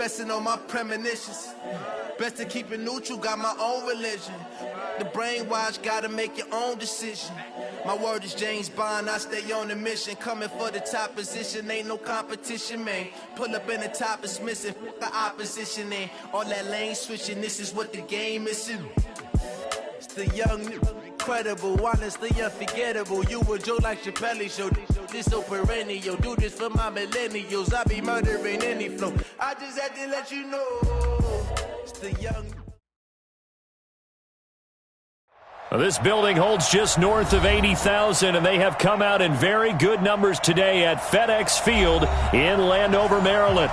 Resting on my premonitions. Best to keep it neutral, got my own religion. The brainwash, gotta make your own decision. My word is James Bond, I stay on the mission. Coming for the top position, ain't no competition, man. Pull up in the top, it's missing, the opposition ain't. All that lane switching, this is what the game is. It's the young, incredible, honestly unforgettable. You a Joe like Chappelle show. This so perennial, do this for my millennials. I be murdering any flow. I just had to let you know. It's the young. Well, this building holds just north of 80,000, and they have come out in very good numbers today at FedEx Field in Landover, Maryland.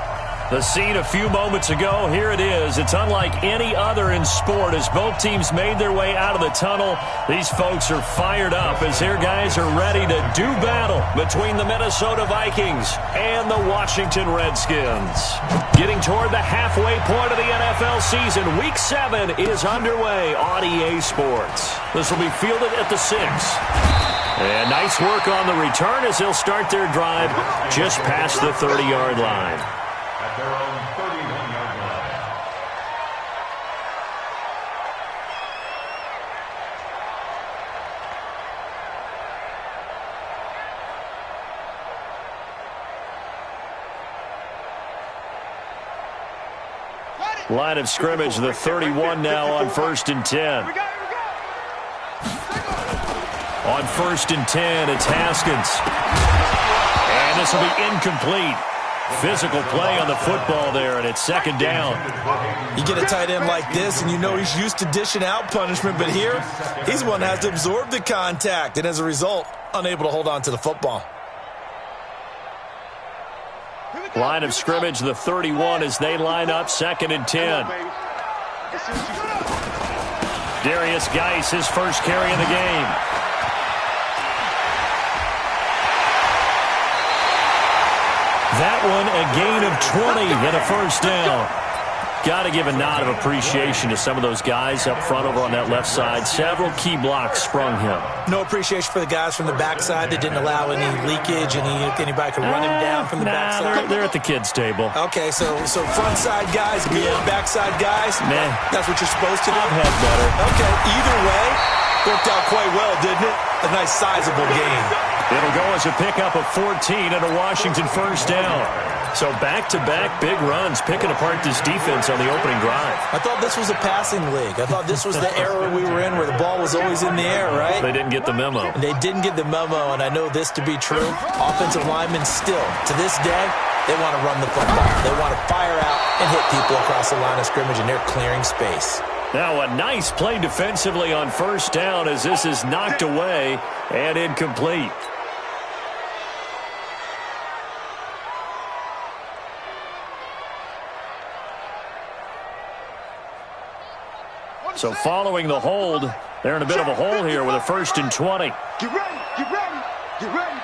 The scene a few moments ago, here it is. It's unlike any other in sport as both teams made their way out of the tunnel. These folks are fired up as their guys are ready to do battle between the Minnesota Vikings and the Washington Redskins. Getting toward the halfway point of the NFL season, Week 7 is underway on EA Sports. This will be fielded at the 6. And nice work on the return as they'll start their drive just past the 30-yard line. At their own 31-yard line. Line of scrimmage, the 31 now on 1st and 10. On 1st and 10, it's Haskins. And this will be incomplete. Physical play on the football there, and it's 2nd down. You get a tight end like this, and you know he's used to dishing out punishment, but here, he's one that has to absorb the contact, and as a result, unable to hold on to the football. Line of scrimmage, the 31, as they line up 2nd and 10. Darius Geis, his first carry of the game. That one a gain of 20 and a 1st down. Got to give a nod of appreciation to some of those guys up front over on that left side. Several key blocks sprung him. No appreciation for the guys from the backside that didn't allow any leakage, anybody could run him down from the backside. They're at the kids' table. Okay, so front side guys, good. Backside guys, nah. That's what you're supposed to do. I've had better. Okay, either way, worked out quite well, didn't it? A nice sizable gain. It'll go as a pickup of 14 and a Washington 1st down. So back-to-back big runs, picking apart this defense on the opening drive. I thought this was a passing league. I thought this was the era we were in where the ball was always in the air, right? They didn't get the memo. They didn't get the memo, and I know this to be true. Offensive linemen still, to this day, they want to run the football. They want to fire out and hit people across the line of scrimmage, and they're clearing space. Now a nice play defensively on 1st down as this is knocked away and incomplete. So following the hold, they're in a bit of a hole here with a 1st and 20. Get ready, get ready, get ready.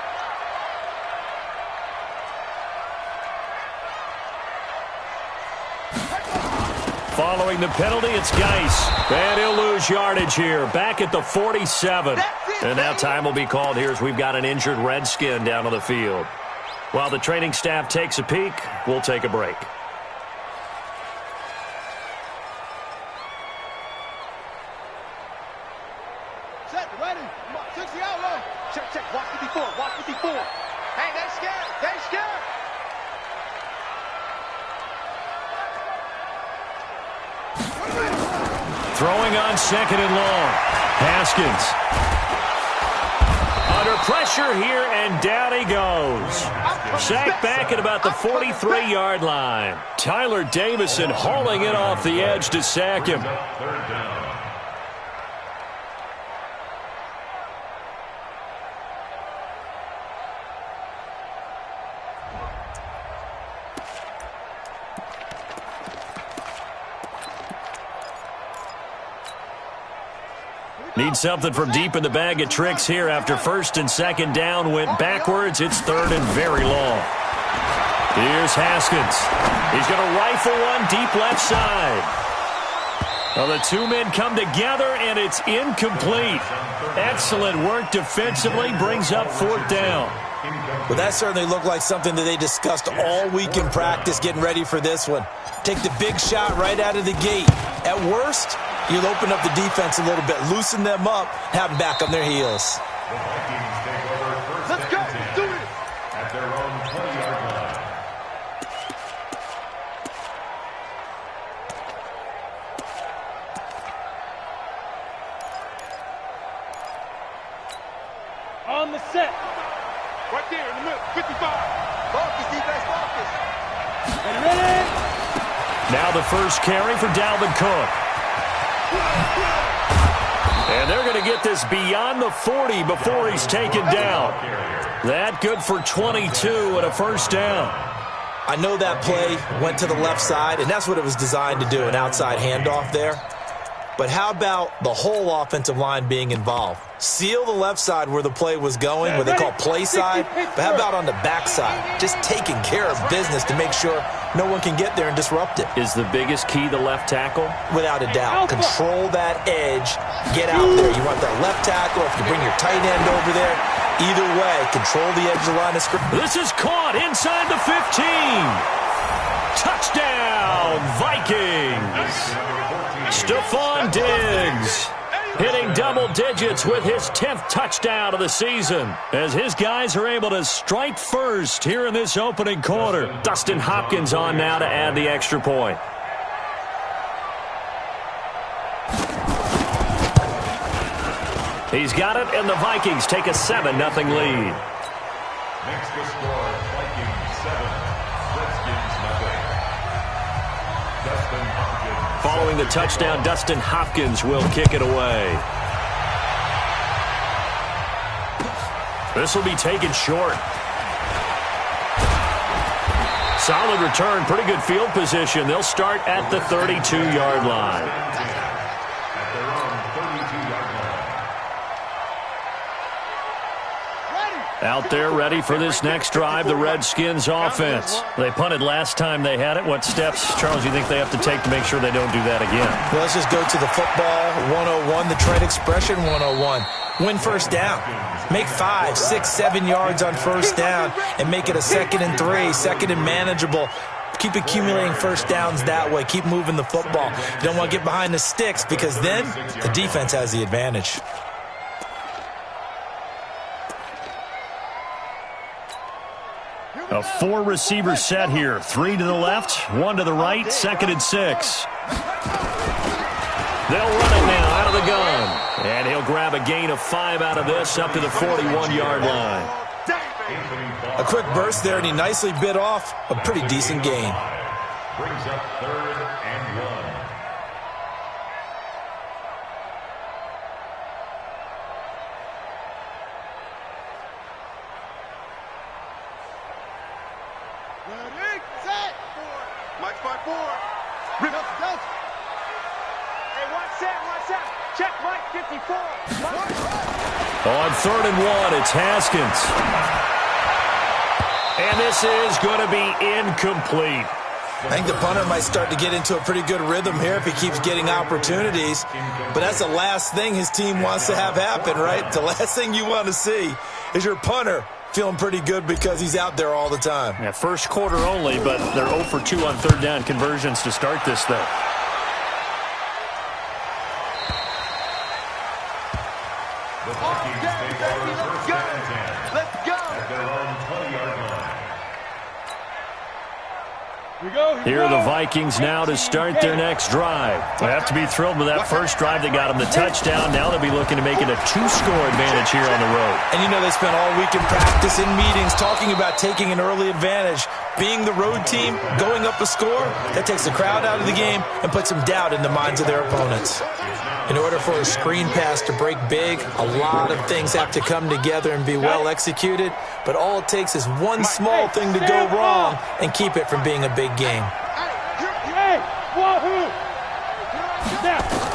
Following the penalty, it's Geis. And he'll lose yardage here, back at the 47. And now time will be called here as we've got an injured Redskin down on the field. While the training staff takes a peek, we'll take a break. Set, ready. 60 out low. Check, check. Watch 54. Watch 54. Hey, they scared. They scared. Throwing on 2nd and long. Haskins. Under pressure here, and down he goes. Sacked back at about the 43-yard line. Tyler Davison hauling it off the edge to sack him. 3rd down. Need something from deep in the bag of tricks here after 1st and 2nd down went backwards. It's 3rd and very long. Here's Haskins. He's going to rifle one deep left side. Well, the two men come together, and it's incomplete. Excellent work defensively, brings up 4th down. Well, that certainly looked like something that they discussed all week in practice getting ready for this one. Take the big shot right out of the gate. At worst, you'll open up the defense a little bit, loosen them up, have them back on their heels. The Vikings take over first and 10 do it at their own 20-yard line. On the set. Right there in the middle, 55. Focus, defense, focus. And a minute. Now the first carry for Dalvin Cook. And they're going to get this beyond the 40 before he's taken down. That good for 22 and a first down. I know that play went to the left side, and that's what it was designed to do, an outside handoff there. But how about the whole offensive line being involved? Seal the left side where the play was going, what they call play side, but how about on the back side? Just taking care of business to make sure no one can get there and disrupt it. Is the biggest key the left tackle? Without a doubt. Control that edge. Get out there. You want that left tackle. If you bring your tight end over there, either way, control the edge of the line of scrimmage. This is caught inside the 15. Touchdown, Vikings. Stephon Diggs hitting double digits with his 10th touchdown of the season as his guys are able to strike first here in this opening quarter. Dustin Hopkins on now to add the extra point. He's got it, and the Vikings take a 7-0 lead. Makes the score Vikings 7, Redskins 0. Dustin Hopkins. Following the touchdown, Dustin Hopkins will kick it away. This will be taken short. Solid return, pretty good field position. They'll start at the 32-yard line. At their own 32-yard line. Out there ready for this next drive, the Redskins offense. They punted last time they had it. What steps, Charles, you think they have to take to make sure they don't do that again? Well, let's just go to the football 101, the trade expression 101. Win first down. Make 5, 6, 7 yards on first down and make it a 2nd and 3, 2nd and manageable. Keep accumulating first downs that way. Keep moving the football. You don't want to get behind the sticks because then the defense has the advantage. A 4-receiver set here. 3 to the left, 1 to the right, 2nd and 6. They'll run it now out of the gun. And he'll grab a gain of 5 out of this up to the 41-yard line. A quick burst there, and he nicely bit off a pretty decent gain. Brings up 3rd and 1. Mike 5-4. Rip. Hey, watch that. Check Mike 54. On 3rd and 1, it's Haskins. And this is going to be incomplete. I think the punter might start to get into a pretty good rhythm here if he keeps getting opportunities. But that's the last thing his team wants to have happen, right? The last thing you want to see is your punter feeling pretty good because he's out there all the time. Yeah, first quarter only, but they're 0 for 2 on 3rd down conversions to start this, though. The Vikings take over first and 10. Let's go. At their own 20-yard line. Here are the Vikings now to start their next drive. They have to be thrilled with that first drive. They got them the touchdown. Now they'll be looking to make it a 2-score advantage here on the road. And you know they spent all week in practice, in meetings, talking about taking an early advantage. Being the road team, going up a score, that takes the crowd out of the game and puts some doubt in the minds of their opponents. In order for a screen pass to break big, a lot of things have to come together and be well executed. But all it takes is one small thing to go wrong and keep it from being a big game. Hey, wahoo!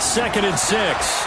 2nd and 6.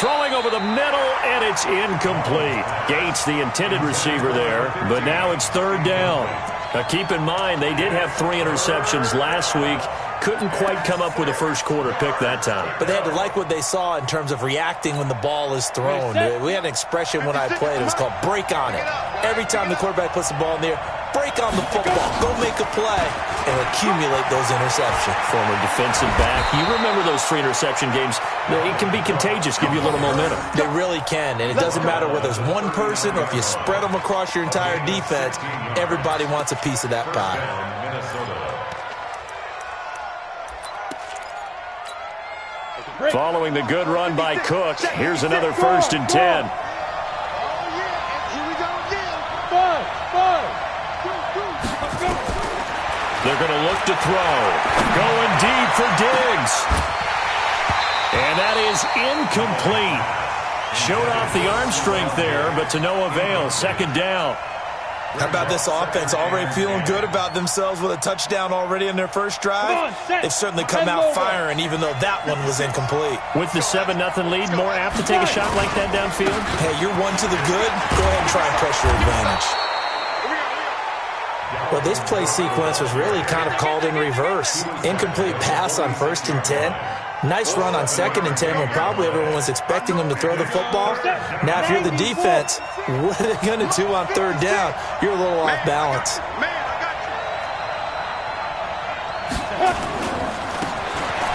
Throwing over the middle, and it's incomplete. Gates, the intended receiver there, but now it's 3rd down. Now keep in mind, they did have 3 interceptions last week. couldn't quite come up with a first-quarter pick that time. But they had to like what they saw in terms of reacting when the ball is thrown. We had an expression when I played. It was called break on it. Every time the quarterback puts the ball in the air, break on the football. Go make a play and accumulate those interceptions. Former defensive back. You remember those 3 interception games. It can be contagious, give you a little momentum. They really can, and it doesn't matter whether it's one person or if you spread them across your entire defense. Everybody wants a piece of that pie. Following the good run by Cook, here's another 1st and 10. They're going to look to throw. Going deep for Diggs. And that is incomplete. Showed off the arm strength there, but to no avail. 2nd down. How about this offense? Already feeling good about themselves with a touchdown already in their first drive. They've certainly come out firing, even though that one was incomplete. With the 7-0 lead, more apt to take a shot like that downfield? Hey, you're one to the good. Go ahead and try and press your advantage. Well, this play sequence was really kind of called in reverse. Incomplete pass on 1st and 10. Nice run on 2nd and 10 when probably everyone was expecting him to throw the football. Now, if you're the defense, what are they going to do on 3rd down? You're a little off balance.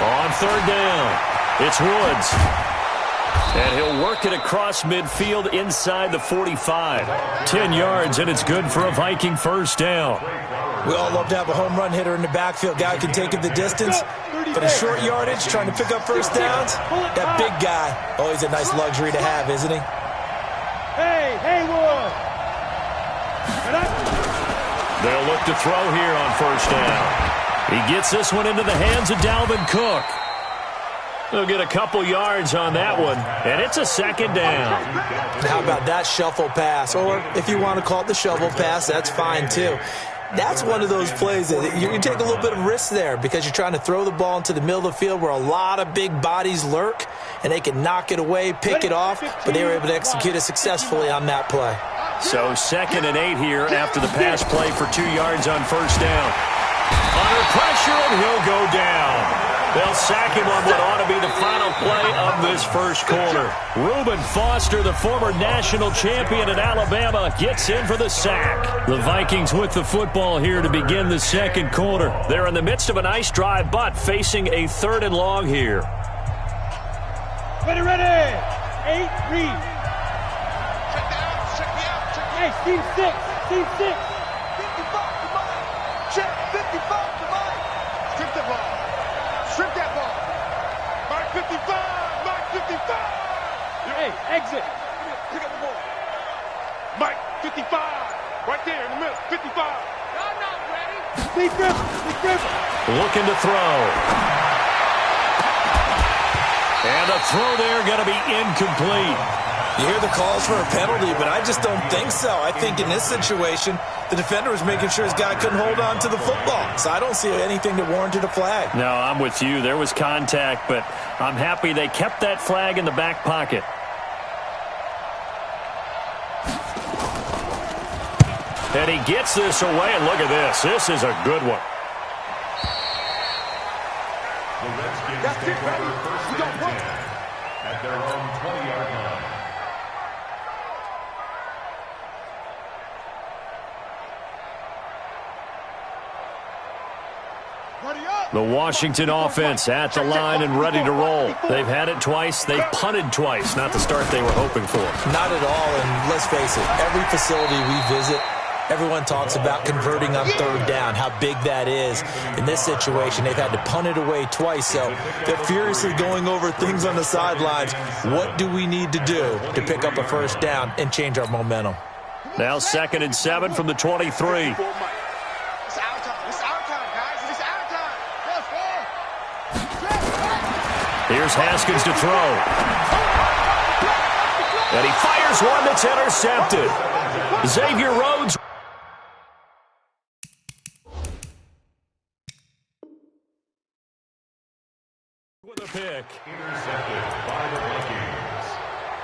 On 3rd down, it's Woods. And he'll work it across midfield inside the 45. 10 yards, and it's good for a Viking 1st down. We all love to have a home run hitter in the backfield. Guy who can take it the distance. But a short yardage, trying to pick up 1st downs, that big guy, always a nice luxury to have, isn't he? Hey, Haywood! They'll look to throw here on 1st down. He gets this one into the hands of Dalvin Cook. They'll get a couple yards on that one, and it's a 2nd down. How about that shuffle pass? Or if you want to call it the shovel pass, that's fine too. That's one of those plays that you take a little bit of risk there because you're trying to throw the ball into the middle of the field where a lot of big bodies lurk, and they can knock it away, pick it off, but they were able to execute it successfully on that play. So 2nd and 8 here after the pass play for 2 yards on 1st down. Under pressure, and he'll go down. They'll sack him on what ought to be the final play of this 1st quarter. Reuben Foster, the former national champion at Alabama, gets in for the sack. The Vikings with the football here to begin the 2nd quarter. They're in the midst of a nice drive, but facing a 3rd and long here. Ready, 8, read. Check me out. Hey, Steve 6. 55, come on. Check, 55, come on. Strip the ball. Strip that ball. Mark 55. Hey, exit. Pick up the ball. Mike, 55. Right there in the middle. 55. I'm not ready. Lee Griffin. Looking to throw. And a throw there going to be incomplete. You hear the calls for a penalty, but I just don't think so. I think in this situation, the defender was making sure his guy couldn't hold on to the football. So I don't see anything that warranted a flag. No, I'm with you. There was contact, but I'm happy they kept that flag in the back pocket. And he gets this away, and look at this. This is a good one. The Redskins take over 1st and 10 at their own 20-yard line. The Washington offense at the line and ready to roll. They've had it twice. They've punted twice. Not the start they were hoping for. Not at all, and let's face it, every facility we visit, everyone talks about converting on 3rd down, how big that is. In this situation, they've had to punt it away twice, so they're furiously going over things on the sidelines. What do we need to do to pick up a 1st down and change our momentum? Now 2nd and 7 from the 23. Here's Haskins to throw. And he fires one that's intercepted. Xavier Rhodes. With a pick. Intercepted by the Vikings.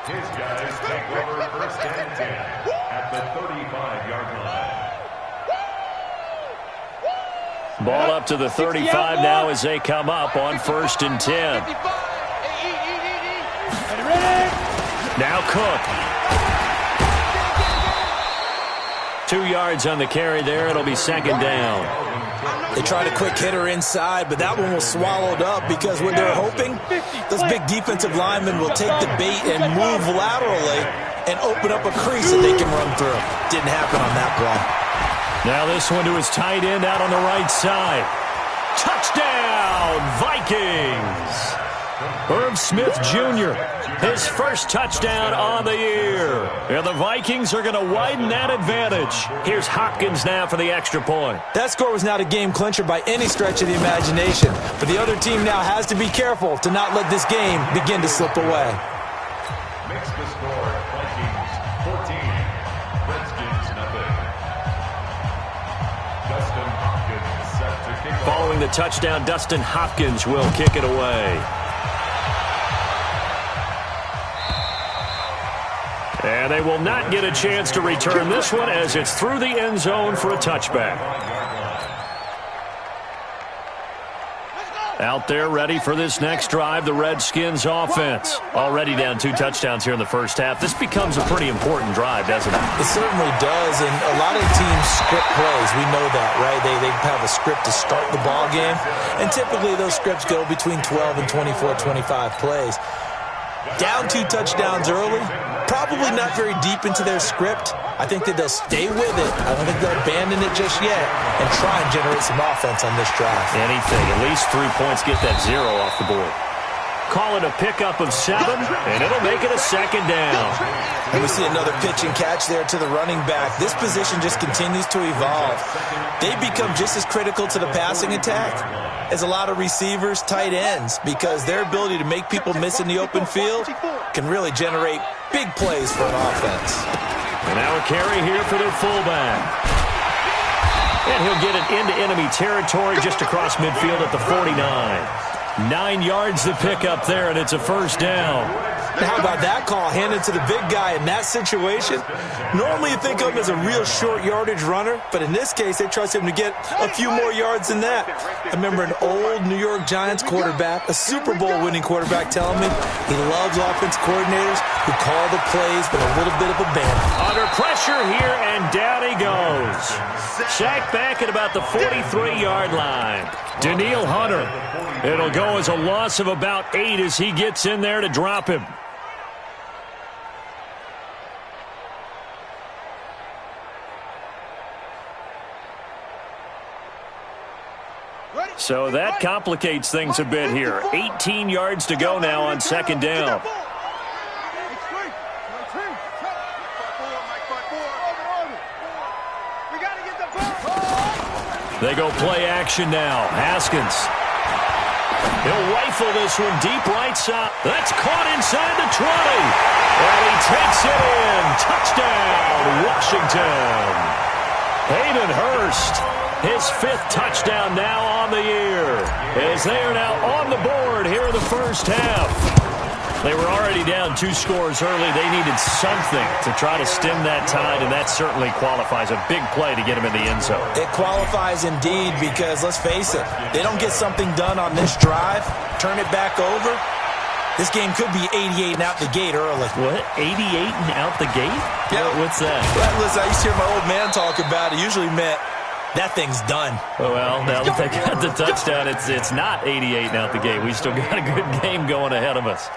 His guys take over 1st and 10 at the 35-yard line. Ball up to the 35 now as they come up on 1st and 10. Now Cook. 2 yards on the carry there. It'll be 2nd down. They tried a quick hitter inside, but that one was swallowed up because what they're hoping, those big defensive linemen will take the bait and move laterally and open up a crease that they can run through. Didn't happen on that play. Now this one to his tight end out on the right side. Touchdown, Vikings! Herb Smith Jr., his first touchdown on the year. And the Vikings are going to widen that advantage. Here's Hopkins now for the extra point. That score was not a game clincher by any stretch of the imagination. But the other team now has to be careful to not let this game begin to slip away. Makes the score Vikings 14, Redskins nothing. Dustin Hopkins set to kick off. Following the touchdown, Dustin Hopkins will kick it away. And they will not get a chance to return this one as it's through the end zone for a touchback. Out there ready for this next drive, the Redskins offense. Already down 2 touchdowns here in the first half. This becomes a pretty important drive, doesn't it? It certainly does, and a lot of teams script plays. We know that, right? They have a script to start the ball game, and typically those scripts go between 12 and 24, 25 plays. Down 2 touchdowns early, probably not very deep into their script. I think that they'll stay with it. I don't think they'll abandon it just yet and try and generate some offense on this drive. Anything, at least 3 points, get that 0 off the board. Call it a pickup of 7, and it'll make it a 2nd down. And we see another pitch and catch there to the running back. This position just continues to evolve. They become just as critical to the passing attack as a lot of receivers, tight ends, because their ability to make people miss in the open field can really generate big plays for an offense. And now a carry here for their fullback. And he'll get it into enemy territory just across midfield at the 49. 9 yards to pick up there, and it's a 1st down. Now, how about that call handed to the big guy in that situation? Normally you think of him as a real short yardage runner, but in this case they trust him to get a few more yards than that. I remember an old New York Giants quarterback, a Super Bowl winning quarterback, telling me he loves offense coordinators who call the plays with a little bit of abandon. Under pressure here, and down he goes. Sacked back at about the 43-yard line. Daniil Hunter. It'll go as a loss of about 8 as he gets in there to drop him. So that complicates things a bit here. 18 yards to go now on 2nd down. They go play action now. Haskins. He'll rifle this one deep right side. That's caught inside the 20. And he takes it in. Touchdown, Washington. Hayden Hurst, his 5th touchdown now on the year, as they are now on the board here in the first half. They were already down 2 scores early. They needed something to try to stem that tide, and that certainly qualifies. A big play to get him in the end zone. It qualifies indeed because, let's face it, they don't get something done on this drive, turn it back over, this game could be 88 and out the gate early. What? 88 and out the gate? Yeah. What's that? Well, listen, I used to hear my old man talk about it. Usually meant that thing's done. Well, now that they got the touchdown, it's not 88 and out the gate. We still got a good game going ahead of us.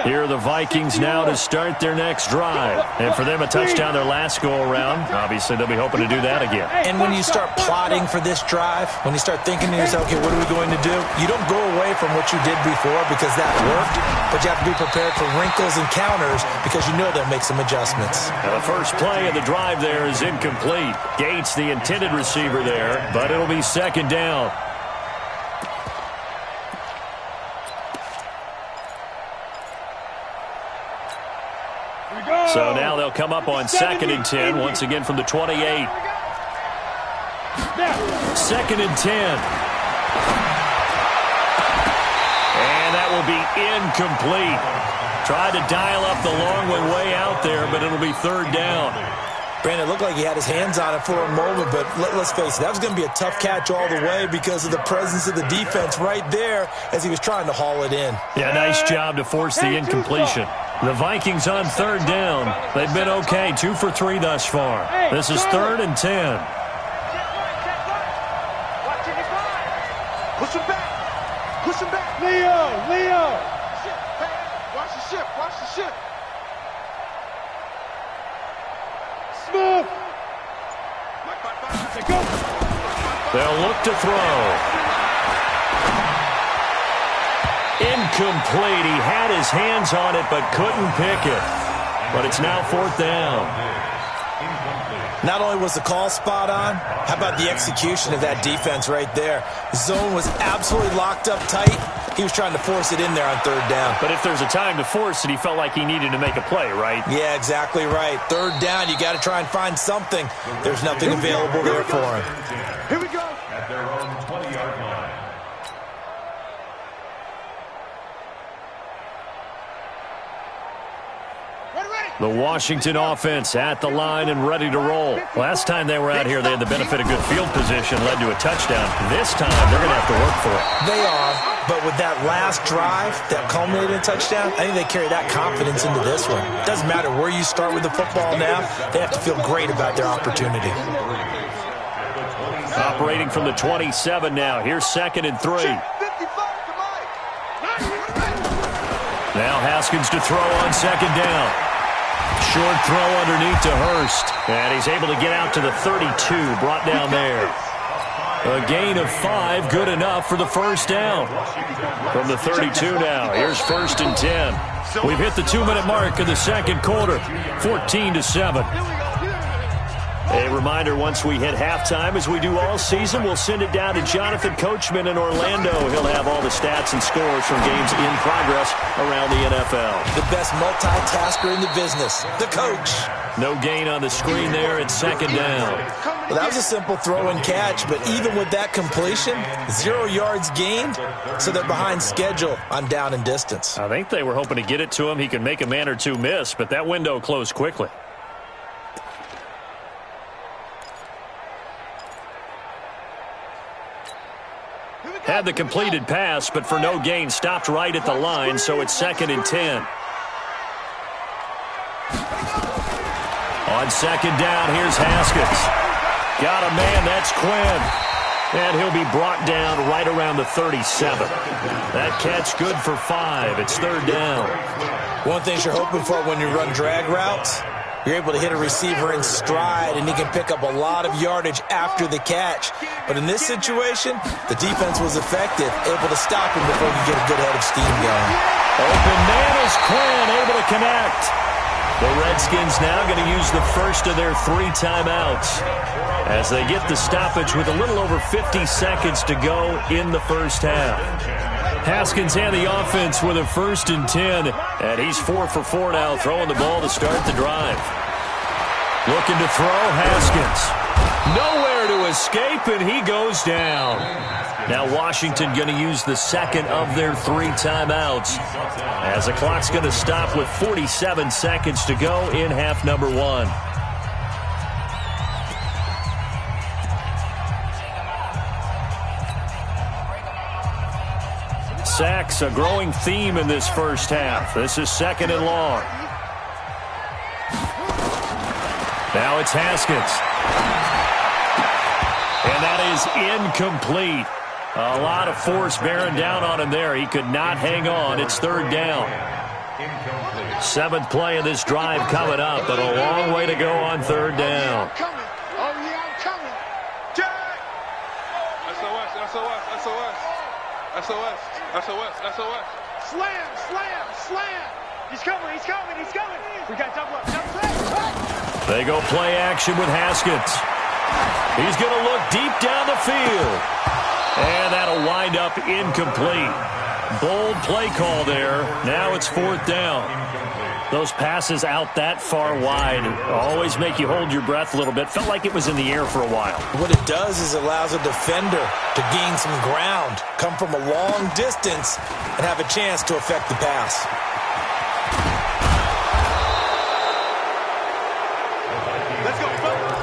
Here are the Vikings now to start their next drive. And for them, a touchdown their last go-around. Obviously, they'll be hoping to do that again. And when you start plotting for this drive, when you start thinking to yourself, okay, what are we going to do? You don't go away from what you did before because that worked, but you have to be prepared for wrinkles and counters because you know they'll make some adjustments. Now, the first play of the drive there is incomplete. Gates, the intended receiver there, but it'll be 2nd down. So now they'll come up on 2nd and 10, once again from the 28. 2nd and 10. And that will be incomplete. Tried to dial up the long one way out there, but it'll be 3rd down. Brandon, it looks looked like he had his hands on it for a moment, but let's face it, that was going to be a tough catch all the way because of the presence of the defense right there as he was trying to haul it in. Yeah, nice job to force the incompletion. The Vikings on third down. They've been okay, 2 for 3 thus far. This is 3rd and 10. Push him back. Push him back. Leo. Watch the ship. Watch the ship. Smooth. They'll look to throw. Incomplete. He had his hands on it but couldn't pick it. But it's now 4th down. Not only was the call spot on, how about the execution of that defense right there? The zone was absolutely locked up tight. He was trying to force it in there on 3rd down. But if there's a time to force it, he felt like he needed to make a play, right? Yeah, exactly right. 3rd down, you got to try and find something. There's nothing available there for him. Here we go. At their own 20-yard line. The Washington offense at the line and ready to roll. Last time they were out here, they had the benefit of good field position, led to a touchdown. This time, they're going to have to work for it. They are, but with that last drive that culminated in a touchdown, I think they carry that confidence into this one. It doesn't matter where you start with the football now. They have to feel great about their opportunity. Operating from the 27 now. Here's 2nd and 3. Now Haskins to throw on 2nd down. Short throw underneath to Hurst. And he's able to get out to the 32, brought down there. A gain of 5, good enough for the 1st down. From the 32 now, here's 1st and 10. We've hit the 2-minute mark in the 2nd quarter, 14-7. A reminder, once we hit halftime, as we do all season, we'll send it down to Jonathan Coachman in Orlando. He'll have all the stats and scores from games in progress around the NFL. The best multitasker in the business, the coach. No gain on the screen there at 2nd down. Well, that was a simple throw and catch, but even with that completion, 0 yards gained, so they're behind schedule on down and distance. I think they were hoping to get it to him. He could make a man or two miss, but that window closed quickly. Had the completed pass, but for no gain, stopped right at the line, so it's 2nd and 10. On 2nd down, here's Haskins. Got a man, that's Quinn. And he'll be brought down right around the 37. That catch good for 5. It's 3rd down. One thing you're hoping for when you run drag routes, you're able to hit a receiver in stride, and he can pick up a lot of yardage after the catch. But in this situation, the defense was effective, able to stop him before he could get a good head of steam going. Open man is Quinn, able to connect. The Redskins now going to use the first of their 3 timeouts as they get the stoppage with a little over 50 seconds to go in the first half. Haskins and the offense with a 1st and 10, and he's 4 for 4 now, throwing the ball to start the drive. Looking to throw, Haskins. Nowhere to escape, and he goes down. Now Washington going to use the 2nd of their 3 timeouts as the clock's going to stop with 47 seconds to go in half number 1. Sacks, a growing theme in this first half. This is 2nd and long. Now it's Haskins. And that is incomplete. A lot of force bearing down on him there. He could not hang on. It's 3rd down. 7th play of this drive coming up, but a long way to go on 3rd down. Oh, yeah, I'm coming. Jack! SOS. Slam. He's coming. We got double up. They go play action with Haskins. He's going to look deep down the field. And that'll wind up incomplete. Bold play call there. Now it's 4th down. Those passes out that far wide always make you hold your breath a little bit. Felt like it was in the air for a while. What it does is it allows a defender to gain some ground, come from a long distance, and have a chance to affect the pass. Let's go.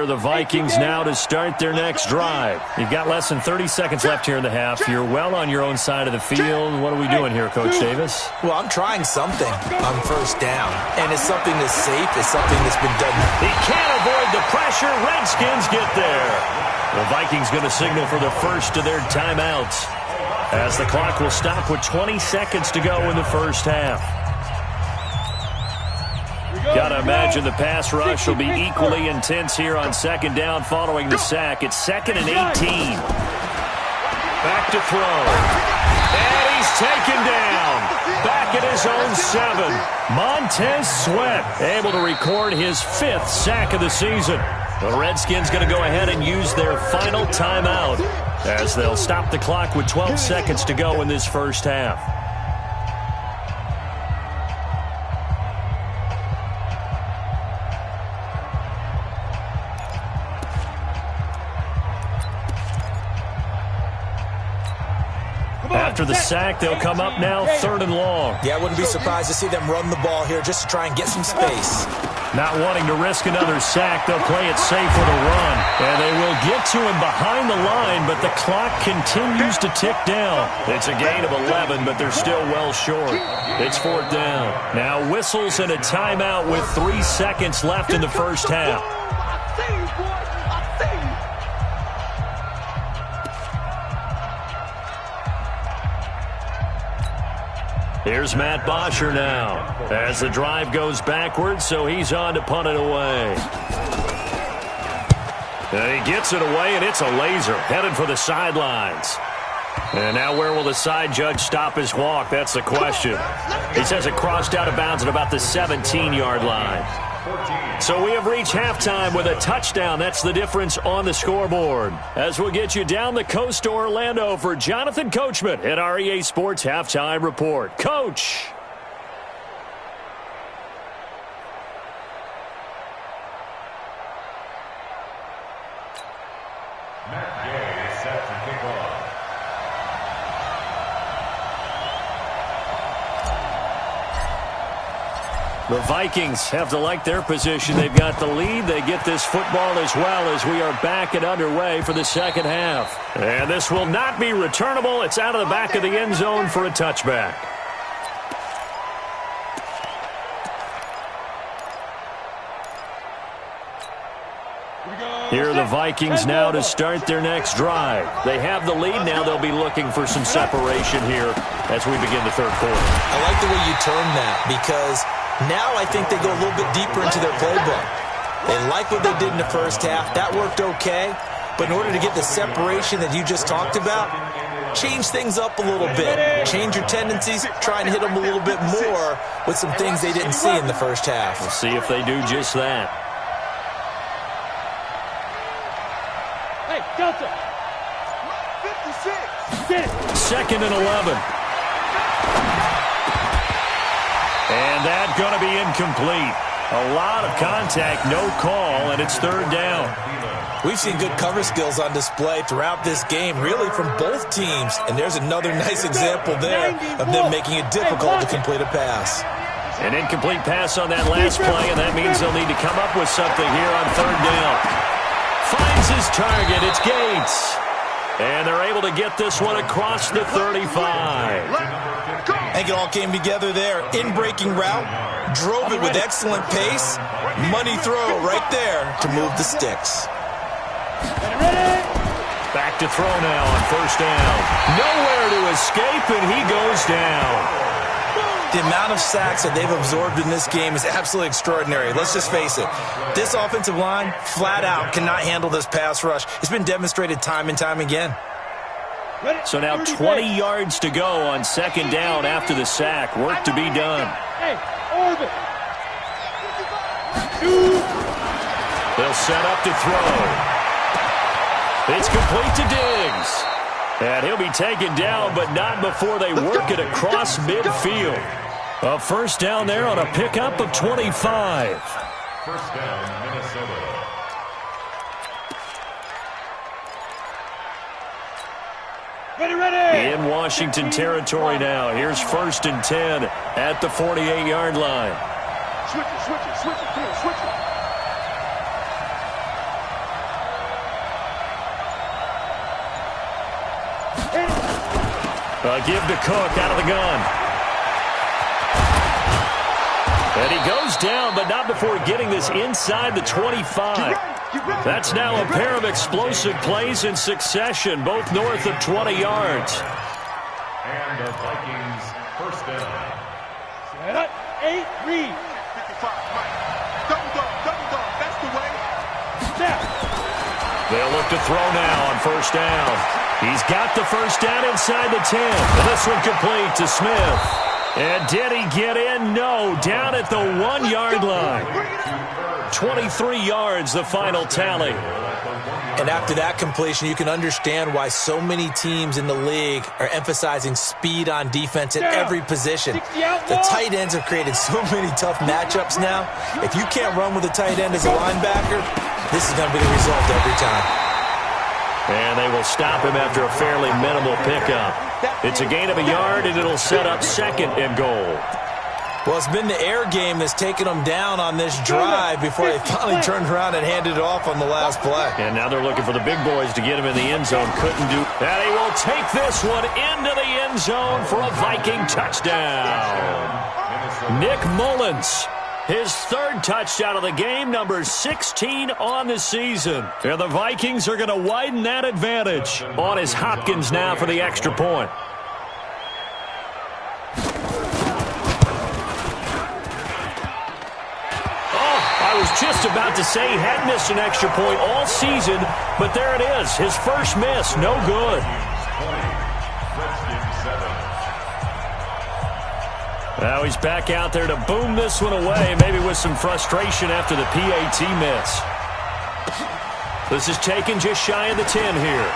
Here are the Vikings now to start their next drive. You've got less than 30 seconds left here in the half. You're well on your own side of the field. What are we doing here, Coach Davis? Well, I'm trying something on first down, and it's something that's safe. It's something that's been done. He can't avoid the pressure. Redskins get there. The Vikings going to signal for the first of their timeouts, as the clock will stop with 20 seconds to go in the first half. Got to imagine the pass rush will be equally intense here on second down following the sack. It's 2nd and 18. Back to throw. And he's taken down. Back at his own 7. Montez Sweat able to record his 5th sack of the season. The Redskins going to go ahead and use their final timeout, as they'll stop the clock with 12 seconds to go in this first half. After the sack, they'll come up now 3rd and long. Yeah, I wouldn't be surprised to see them run the ball here just to try and get some space. Not wanting to risk another sack, they'll play it safe with a run. And they will get to him behind the line, but the clock continues to tick down. It's a gain of 11, but they're still well short. It's 4th down. Now whistles and a timeout with 3 seconds left in the first half. Here's Matt Bosher now, as the drive goes backwards, so he's on to punt it away. And he gets it away, and it's a laser, headed for the sidelines. And now where will the side judge stop his walk? That's the question. He says it crossed out of bounds at about the 17-yard line. So we have reached halftime with a touchdown. That's the difference on the scoreboard. As we'll get you down the coast to Orlando for Jonathan Coachman at our EA Sports Halftime Report. Coach! Matt Gay is set to kick off. The Vikings have to like their position. They've got the lead. They get this football as well, as we are back and underway for the second half. And this will not be returnable. It's out of the back of the end zone for a touchback. Here are the Vikings now to start their next drive. They have the lead now. They'll be looking for some separation here as we begin the third quarter. I like the way you term that, because now I think they go a little bit deeper into their playbook. They like what they did in the first half. That worked okay. But in order to get the separation that you just talked about, change things up a little bit. Change your tendencies. Try and hit them a little bit more with some things they didn't see in the first half. We'll see if they do just that. Hey, Delta. 56. 2nd and 11. And that's going to be incomplete. A lot of contact, no call, and it's 3rd down. We've seen good cover skills on display throughout this game, really from both teams. And there's another nice example there of them making it difficult to complete a pass. An incomplete pass on that last play, and that means they'll need to come up with something here on 3rd down. Finds his target. It's Gates. And they're able to get this one across the 35. I think it all came together there. In-breaking route. Drove it with excellent pace. Money throw right there to move the sticks. Back to throw now on 1st down. Nowhere to escape, and he goes down. The amount of sacks that they've absorbed in this game is absolutely extraordinary. Let's just face it. This offensive line, flat out, cannot handle this pass rush. It's been demonstrated time and time again. So now 20 yards to go on 2nd down after the sack. Work to be done. Hey, orbit. They'll set up to throw. It's complete to Diggs. And he'll be taken down, but not before they work it across midfield. A 1st down there on a pickup of 25. 1st down, Minnesota. Ready. In Washington territory now. Here's 1st and 10 at the 48-yard line. Switch it. Come on, switch it. Give to Cook out of the gun. And he goes down, but not before getting this inside the 25. That's now a pair of explosive plays in succession, both north of 20 yards. And the Vikings first down. Set up, 8, read. 55, Mike. Double dog, that's the way. Snap. They'll look to throw now on first down. He's got the first down inside the 10. And this one complete to Smith. And did he get in? No, down at the 1-yard line. 23 yards, the final tally. And after that completion, you can understand why so many teams in the league are emphasizing speed on defense at every position. The tight ends have created so many tough matchups now. If you can't run with a tight end as a linebacker, this is going to be the result every time. And they will stop him after a fairly minimal pickup. It's a gain of a yard, and it'll set up second and goal. Well, it's been the air game that's taken them down on this drive before they finally turned around and handed it off on the last play. And now they're looking for the big boys to get him in the end zone. Couldn't do that. He will take this one into the end zone for a Viking touchdown. Nick Mullins, his third touchdown of the game, number 16 on the season. And the Vikings are going to widen that advantage. On is Hopkins now for the extra point. I was just about to say he had missed an extra point all season, but there it is. His first miss, no good. Now he's back out there to boom this one away, maybe with some frustration after the PAT miss. This is taken just shy of the 10 here.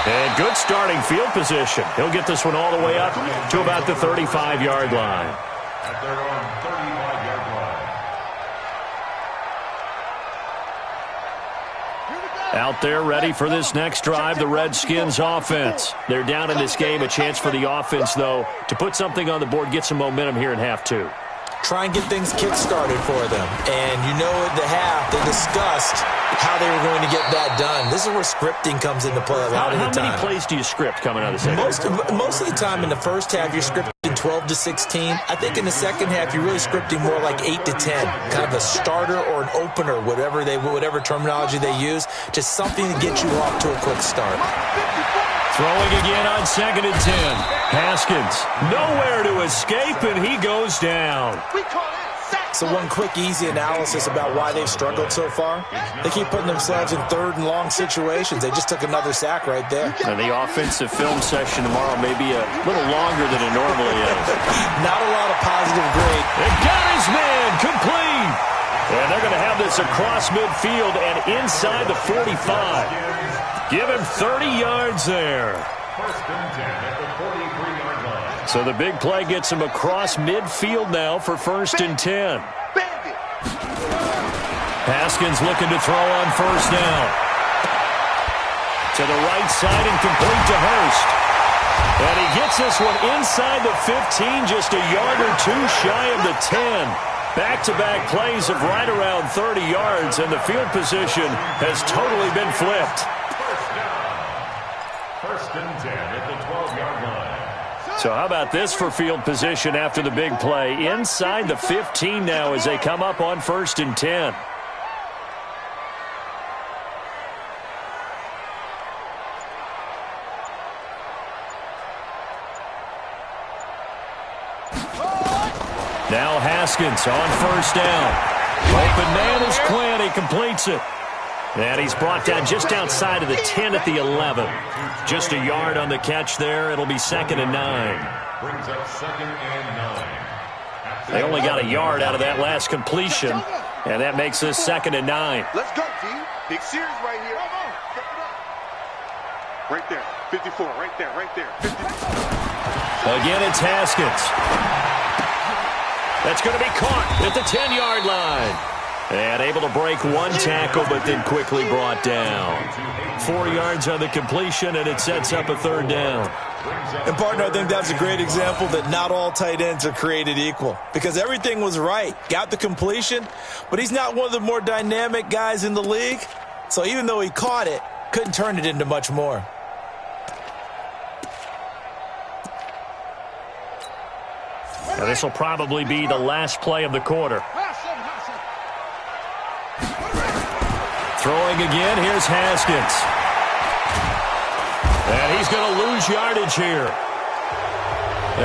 And good starting field position. He'll get this one all the way up to about the 35-yard line. At their own 35-yard line. Out there ready for this next drive, the Redskins offense. They're down in this game. A chance for the offense, though, to put something on the board, get some momentum here in half two. Try and get things kick-started for them. And you know at the half, they discussed how they were going to get that done. This is where scripting comes into play a lot of the time. How many plays do you script coming out of the second? Most of the time in the first half, you're scripting 12 to 16. I think in the second half, you're really scripting more like 8 to 10. Kind of a starter or an opener, whatever terminology they use. Just something to get you off to a quick start. Throwing again on 2nd and 10. Haskins, nowhere to escape, and he goes down. So one quick, easy analysis about why they've struggled so far. They keep putting themselves in third and long situations. They just took another sack right there. And the offensive film session tomorrow may be a little longer than it normally is. Not a lot of positive grade. They got his man complete. And they're going to have this across midfield and inside the 45. Give him 30 yards there. First and 10 at the 43-yard line. So the big play gets him across midfield now for 1st and 10. Haskins looking to throw on first down. To the right side and complete to Hurst. And he gets this one inside the 15, just a yard or two shy of the 10. Back-to-back plays of right around 30 yards, and the field position has totally been flipped. First and 10 at the 12-yard line. So how about this for field position after the big play? Inside the 15 now as they come up on 1st and 10. Now Haskins on first down. Open man is Quinn. He completes it. And he's brought down just outside of the 10 at the 11. Just a yard on the catch there. It'll be 2nd and 9. Brings up 2nd and 9. They only got a yard out of that last completion, and that makes this 2nd and 9. Let's go, team. Big series right here. Right there. 54. Right there. Right there. 54. Again, it's Haskins. That's going to be caught at the 10-yard line. And able to break one tackle, but then quickly brought down. 4 yards on the completion, and it sets up a 3rd down. And, partner, I think that's a great example that not all tight ends are created equal. Because everything was right. Got the completion, but he's not one of the more dynamic guys in the league. So even though he caught it, couldn't turn it into much more. Now, this will probably be the last play of the quarter. Throwing again, here's Haskins. And he's going to lose yardage here,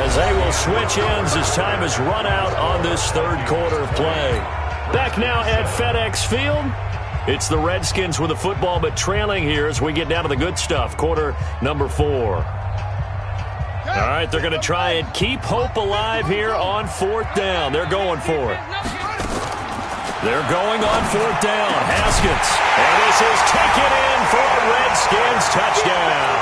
as they will switch ends as time has run out on this third quarter of play. Back now at FedEx Field. It's the Redskins with the football, but trailing here as we get down to the good stuff. Quarter number 4. All right, they're going to try and keep hope alive here on 4th down. They're going for it. They're going on 4th down. Haskins. And this is taken in for a Redskins touchdown.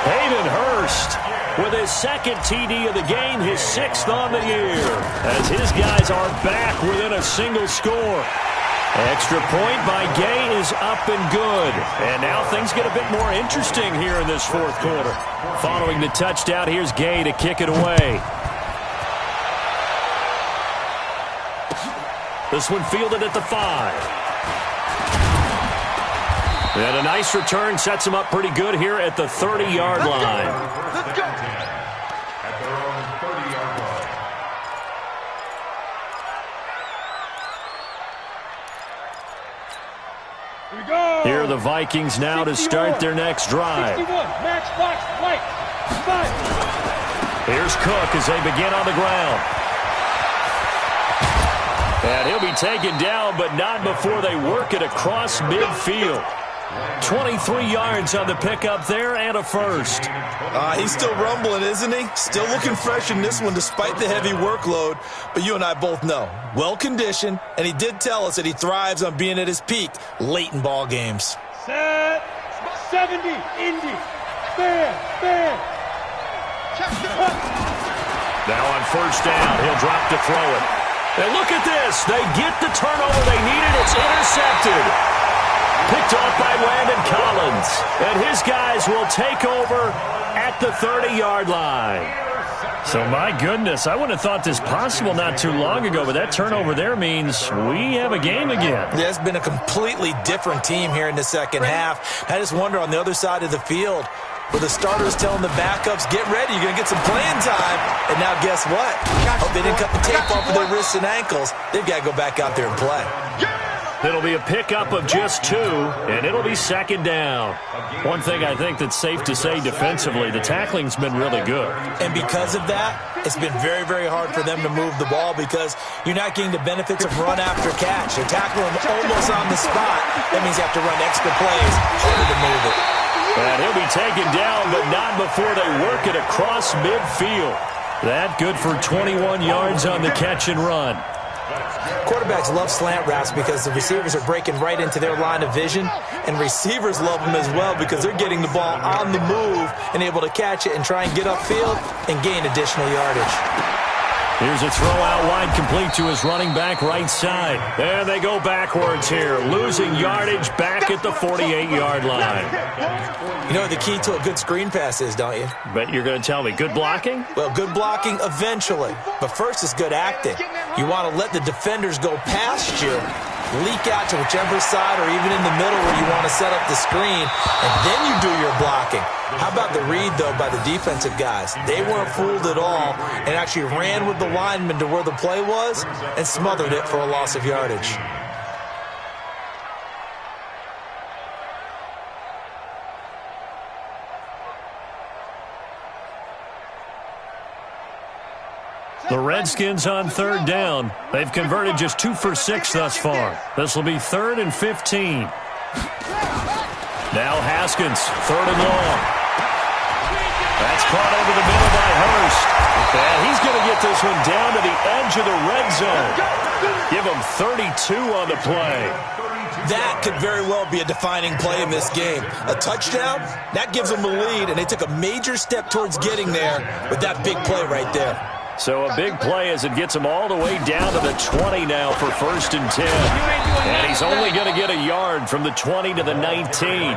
Hayden Hurst with his second TD of the game, his 6th on the year, as his guys are back within a single score. Extra point by Gay is up and good. And now things get a bit more interesting here in this 4th quarter. Following the touchdown, here's Gay to kick it away. This one fielded at the 5. And a nice return sets him up pretty good here at the 30-yard line. Let's go. At their own 30-yard line. Here we go. Here are the Vikings now to start their next drive. 61. Max box, right. 5. Here's Cook as they begin on the ground. And he'll be taken down, but not before they work it across midfield. 23 yards on the pickup there and a first. He's still rumbling, isn't he? Still looking fresh in this one despite the heavy workload. But you and I both know, well-conditioned, and he did tell us that he thrives on being at his peak late in ball games. Set. 70. Indy. Fan. Now on 1st down, he'll drop to throw it. And look at this. They get the turnover they needed. It's intercepted. Picked off by Landon Collins. And his guys will take over at the 30-yard line. So, my goodness, I wouldn't have thought this possible not too long ago, but that turnover there means we have a game again. Yeah, it's been a completely different team here in the second half. I just wonder on the other side of the field, where the starters telling the backups, get ready, you're going to get some playing time. And now guess what? Hope they didn't cut the tape off of their wrists and ankles. They've got to go back out there and play. It'll be a pickup of just 2, and it'll be 2nd down. One thing I think that's safe to say defensively, the tackling's been really good. And because of that, it's been very, very hard for them to move the ball because you're not getting the benefits of run after catch. They're tackling them almost on the spot. That means you have to run extra plays, harder to move it. And he'll be taken down, but not before they work it across midfield. That good for 21 yards on the catch and run. Quarterbacks love slant routes because the receivers are breaking right into their line of vision, and receivers love them as well because they're getting the ball on the move and able to catch it and try and get upfield and gain additional yardage. Here's a throw out wide complete to his running back right side. And they go backwards here, losing yardage back at the 48-yard line. You know what the key to a good screen pass is, don't you? But you're going to tell me, good blocking? Well, good blocking eventually. But first is good acting. You want to let the defenders go past you, leak out to whichever side or even in the middle where you want to set up the screen, and then you do your blocking. How about the read, though, by the defensive guys? They weren't fooled at all and actually ran with the lineman to where the play was and smothered it for a loss of yardage. The Redskins on 3rd down. They've converted just 2 for 6 thus far. This will be 3rd and 15. Now Haskins, 3rd and long. That's caught over the middle by Hurst. And he's going to get this one down to the edge of the red zone. Give him 32 on the play. That could very well be a defining play in this game. A touchdown, that gives them a lead, and they took a major step towards getting there with that big play right there. So a big play as it gets him all the way down to the 20 now for 1st and 10. And he's only going to get a yard from the 20 to the 19.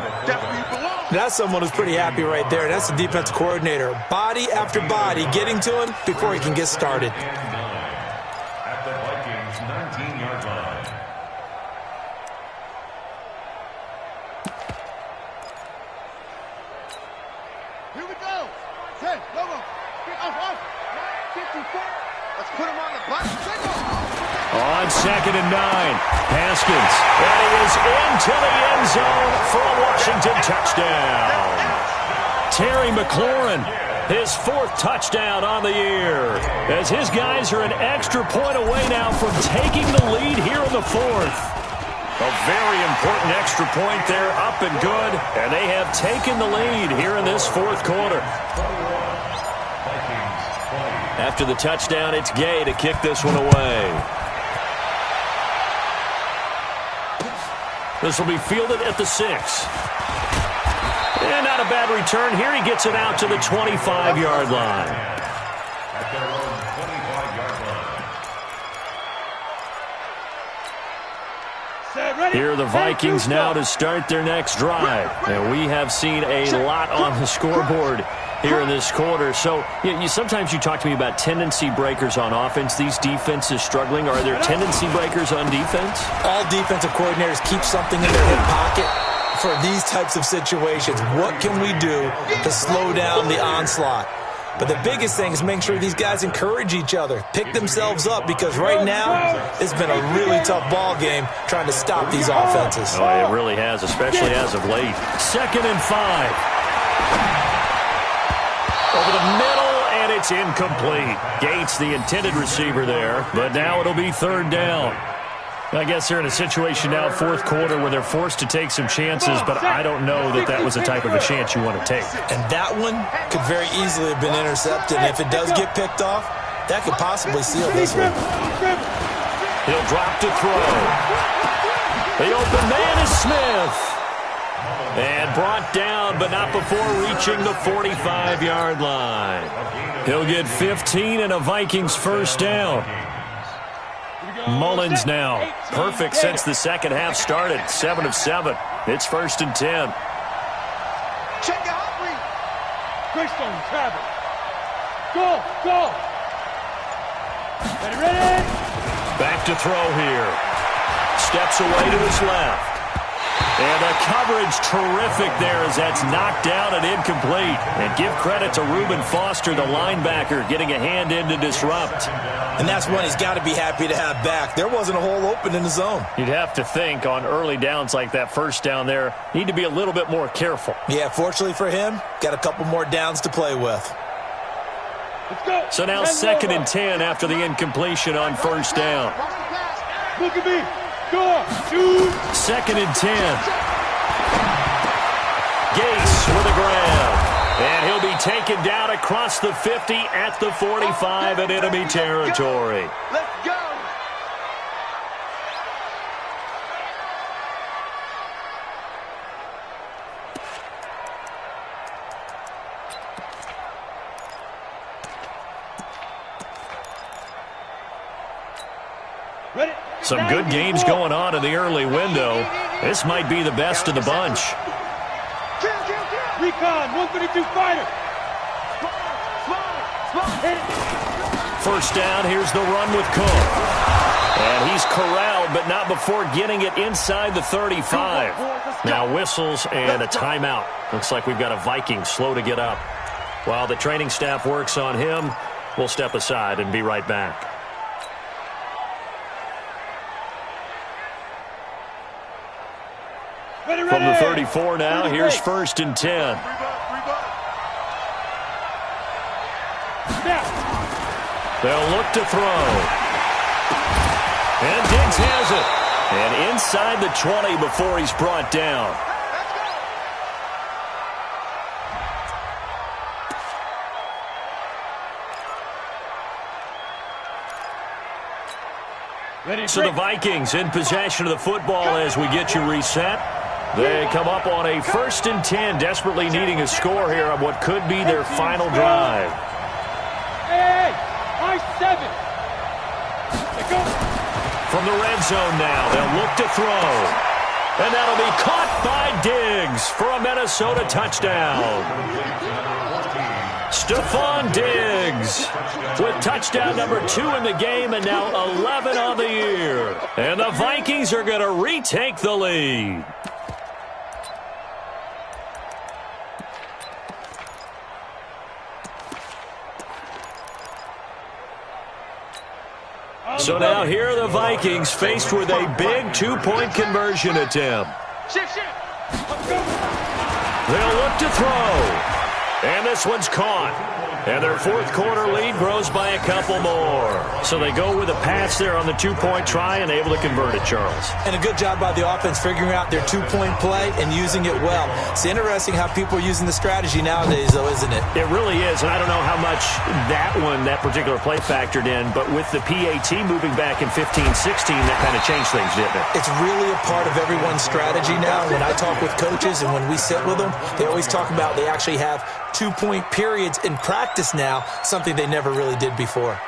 That's someone who's pretty happy right there. That's the defensive coordinator. Body after body getting to him before he can get started. At the Vikings' 19-yard line. Here we go. 10, go. 55. Let's put him on the button. On 2nd and 9, Haskins. And he is into the end zone for a Washington touchdown. Terry McLaurin, his 4th touchdown on the year, as his guys are an extra point away now from taking the lead here in the 4th. A very important extra point there, up and good, and they have taken the lead here in this 4th quarter. After the touchdown, it's Gay to kick this one away. This will be fielded at the 6. And not a bad return here. He gets it out to the 25-yard line. At their own 25-yard line. Here are the Vikings now to start their next drive. And we have seen a lot on the scoreboard here in this quarter. So sometimes you talk to me about tendency breakers on offense. These defenses struggling. Are there tendency breakers on defense? All defensive coordinators keep something in their hip pocket for these types of situations. What can we do to slow down the onslaught? But the biggest thing is making sure these guys encourage each other, pick themselves up, because right now it's been a really tough ball game trying to stop these offenses. Oh, it really has, especially as of late. 2nd and 5. Over the middle, and it's incomplete. Gates, the intended receiver there, but now it'll be 3rd down. I guess they're in a situation now, 4th quarter, where they're forced to take some chances, but I don't know that that was the type of a chance you want to take. And that one could very easily have been intercepted, and if it does get picked off, that could possibly seal this one. He'll drop to throw. The open man is Smith. And brought down, but not before reaching the 45-yard line. He'll get 15 and a Vikings 1st down. Mullins now. Perfect since the second half started. 7 of 7. It's 1st and 10. Check out Humphrey. Greystone, travel. Go. Ready. Back to throw here. Steps away to his left. And the coverage terrific there as that's knocked down and incomplete. And give credit to Reuben Foster, the linebacker, getting a hand in to disrupt. And that's one he's got to be happy to have back. There wasn't a hole open in the zone. You'd have to think on early downs like that 1st down there, need to be a little bit more careful. Yeah, fortunately for him, got a couple more downs to play with. Let's go. So now 2nd and 10 after the incompletion on 1st down. Look at me. Go. Shoot. 2nd and 10. Gase with a grab. And he'll be taken down across the 50 at the 45 in enemy territory. Let's go. Ready. Some good games going on in the early window. This might be the best of the bunch. Recon, 132 fighter. Hit it. 1st down, here's the run with Cook. And he's corralled, but not before getting it inside the 35. Now whistles and a timeout. Looks like we've got a Viking slow to get up. While the training staff works on him, we'll step aside and be right back. From the 34 now, here's 1st and 10. They'll look to throw. And Diggs has it. And inside the 20 before he's brought down. So the Vikings in possession of the football as we get you reset. They come up on a 1st and 10, desperately needing a score here on what could be their final drive. Hey, high 7. From the red zone now, they'll look to throw. And that'll be caught by Diggs for a Minnesota touchdown. Stephon Diggs with touchdown number 2 in the game and now 11 on the year. And the Vikings are going to retake the lead. So now here are the Vikings faced with a big two-point conversion attempt. They'll look to throw. And this one's caught. And their fourth quarter lead grows by a couple more. So they go with a pass there on the two-point try and able to convert it, Charles. And a good job by the offense figuring out their two-point play and using it well. It's interesting how people are using the strategy nowadays, though, isn't it? It really is, and I don't know how much that particular play factored in, but with the PAT moving back in 15-16, that kind of changed things, didn't it? It's really a part of everyone's strategy now. When I talk with coaches and when we sit with them, they always talk about they actually have two-point periods in practice now, something they never really did before.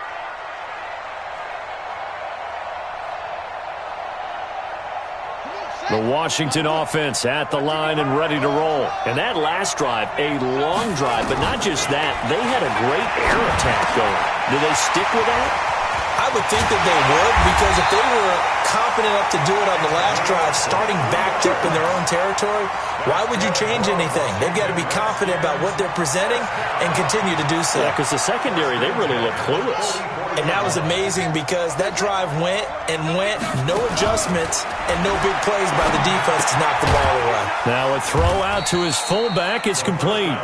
The Washington offense at the line and ready to roll. And that last drive, a long drive, but not just that. They had a great air attack going. Do they stick with that? I would think that they would, because if they were confident enough to do it on the last drive, starting backed up in their own territory, why would you change anything? They've got to be confident about what they're presenting and continue to do so. Yeah, because the secondary, they really look clueless. And that was amazing because that drive went and went, no adjustments and no big plays by the defense to knock the ball away. Now a throw out to his fullback is complete.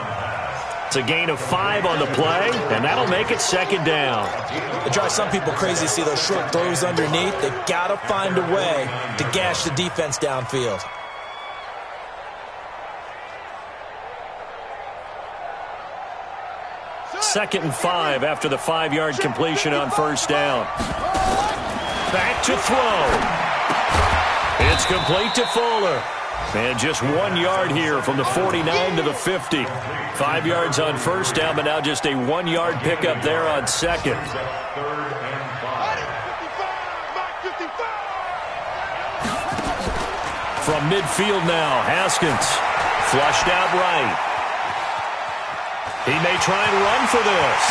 It's a gain of 5 on the play, and that'll make it second down. It drives some people crazy to see those short throws underneath. They've got to find a way to gash the defense downfield. Second and 5 after the 5-yard completion on first down. Back to throw. It's complete to Fuller. And just 1 yard here from the 49 to the 50. 5 yards on first down, but now just a 1-yard pickup there on second. From midfield now, Haskins. Flushed out right. He may try and run for this.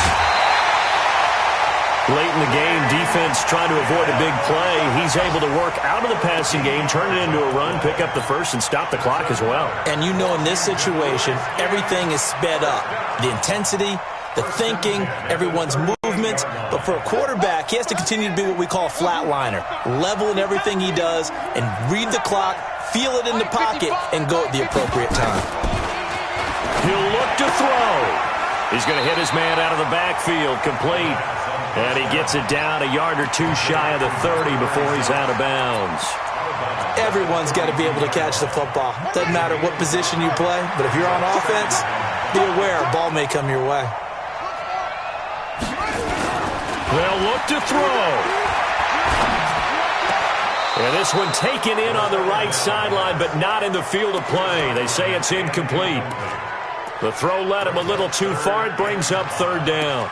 Late in the game, defense trying to avoid a big play. He's able to work out of the passing game, turn it into a run, pick up the first, and stop the clock as well. And you know in this situation, everything is sped up. The intensity, the thinking, everyone's movement. But for a quarterback, he has to continue to be what we call a flatliner. Level in everything he does and read the clock, feel it in the pocket, and go at the appropriate time. He'll look to throw. He's going to hit his man out of the backfield, complete. And he gets it down a yard or two shy of the 30 before he's out of bounds. Everyone's got to be able to catch the football. Doesn't matter what position you play, but if you're on offense, be aware a ball may come your way. They'll look to throw. And this one taken in on the right sideline, but not in the field of play. They say it's incomplete. The throw led him a little too far. It brings up third down.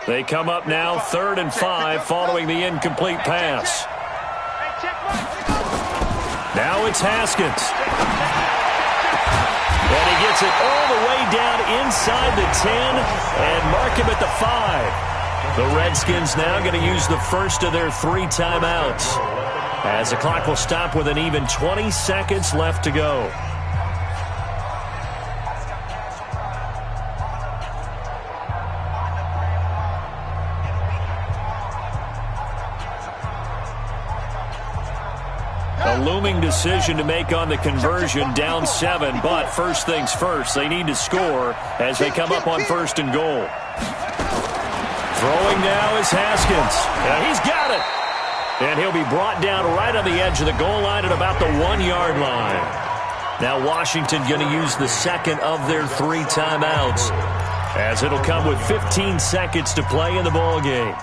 They come up now 3rd and 5 following the incomplete pass. Now it's Haskins. And he gets it all the way down inside the 10 and mark him at the 5. The Redskins now going to use the first of their 3 timeouts, as the clock will stop with an even 20 seconds left to go. A looming decision to make on the conversion, down 7, but first things first, they need to score as they come up on 1st and goal. Throwing now is Haskins. And he's got it. And he'll be brought down right on the edge of the goal line at about the 1-yard line. Now Washington going to use the second of their 3 timeouts, as it'll come with 15 seconds to play in the ball game.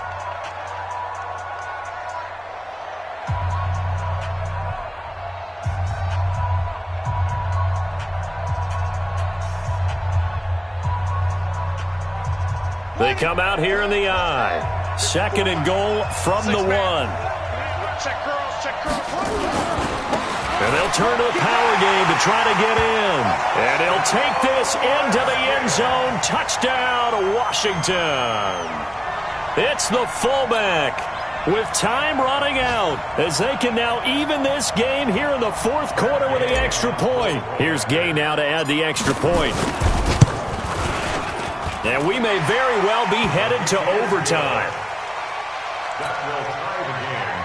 They come out here in the I. 2nd and goal from the 1. And they'll turn to the power game to try to get in. And he'll take this into the end zone. Touchdown, Washington. It's the fullback with time running out, as they can now even this game here in the 4th quarter with the extra point. Here's Gay now to add the extra point. And we may very well be headed to overtime. That will tie the game,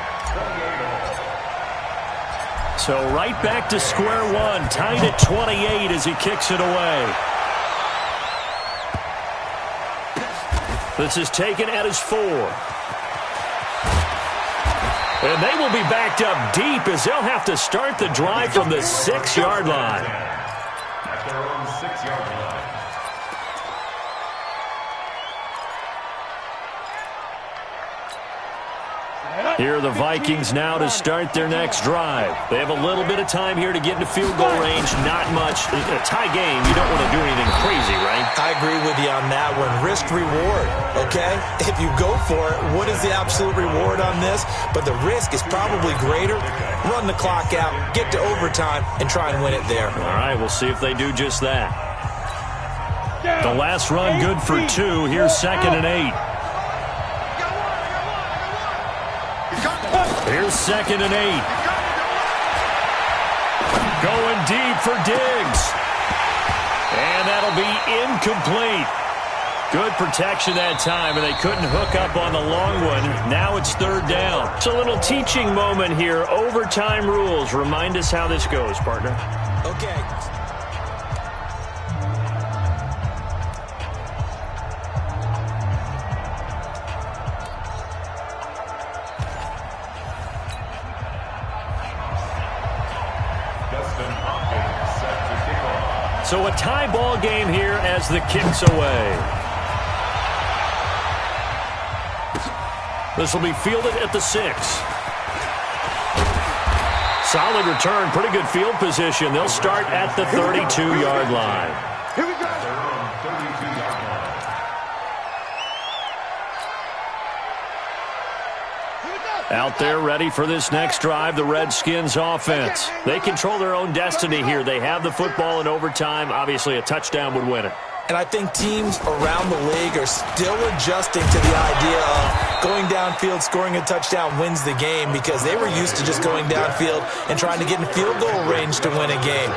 28-all. So right back to square one, tied at 28 as he kicks it away. This is taken at his 4. And they will be backed up deep as they'll have to start the drive from the 6-yard line. At their own 6-yard line. Here are the Vikings now to start their next drive. They have a little bit of time here to get into field goal range. Not much. A tie game, you don't want to do anything crazy, right? I agree with you on that one. Risk reward, okay? If you go for it, what is the absolute reward on this? But the risk is probably greater. Run the clock out, get to overtime, and try and win it there. All right, we'll see if they do just that. The last run good for 2. Here's 2nd and 8. Here's 2nd and 8. Going deep for Diggs. And that'll be incomplete. Good protection that time, and they couldn't hook up on the long one. Now it's 3rd down. It's a little teaching moment here. Overtime rules. Remind us how this goes, partner. Okay. So a tie ball game here as the kick's away. This will be fielded at the 6. Solid return, pretty good field position. They'll start at the 32-yard line. Here we go. Their own 32-yard line. Out there ready for this next drive, the Redskins offense. They control their own destiny here. They have the football in overtime. Obviously, a touchdown would win it. And I think teams around the league are still adjusting to the idea of going downfield, scoring a touchdown wins the game, because they were used to just going downfield and trying to get in field goal range to win a game.